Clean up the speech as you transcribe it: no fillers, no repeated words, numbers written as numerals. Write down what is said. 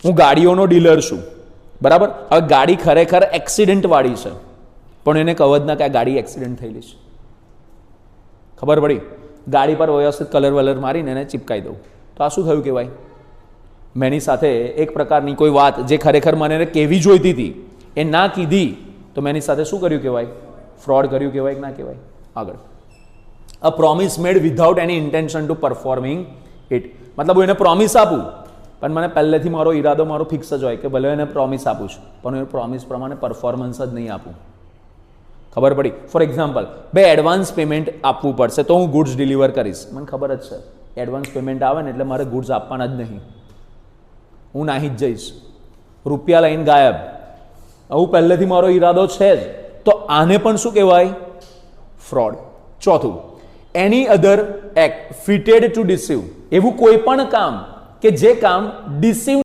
હું ગાડીઓનો ડીલર છું, બરાબર. હવે ગાડી ખરેખર એક્સિડન્ટવાળી છે, પણ એને કવચ ના કે આ ગાડી એક્સિડન્ટ થયેલી છે, ખબર પડી. ગાડી પર વ્યવસ્થિત કલર વલર મારીને એને ચીપકાઈ દઉં, તો આ શું થયું કહેવાય? મેં એની સાથે એક પ્રકારની કોઈ વાત જે ખરેખર મને કહેવી જોઈતી હતી એ ના કીધી, તો મેં એની સાથે શું કર્યું કહેવાય? ફ્રોડ કર્યું કહેવાય કે ના કહેવાય? આગળ, a promise made without any intention to performing it. મતલબ હું એને પ્રોમિસ આપું, પણ મને પહેલેથી મારો ઈરાદો મારો ફિક્સ જ હોય કે ભલે એને પ્રોમિસ આપું છું, પણ હું એ પ્રોમિસ પ્રમાણે પરફોર્મન્સ જ નહીં આપું. ખબર પડી? ફોર એક્ઝામ્પલ, બે એડવાન્સ પેમેન્ટ આપવું પડશે તો હું ગુડ્સ ડિલિવર કરીશ. મને ખબર જ છે એડવાન્સ પેમેન્ટ આવે ને એટલે મારે ગુડ્સ આપવાના જ નહીં, હું નાહી જ જઈશ, રૂપિયા લઈને ગાયબ. આવું પહેલેથી મારો ઈરાદો છે જ, તો આને પણ શું કહેવાય? ફ્રોડ. ચોથું, એની અધર એક્ટ ફિટેડ ટુ ડિસીવ. એવું કોઈ પણ કામ કે જે કામ ડિસીવ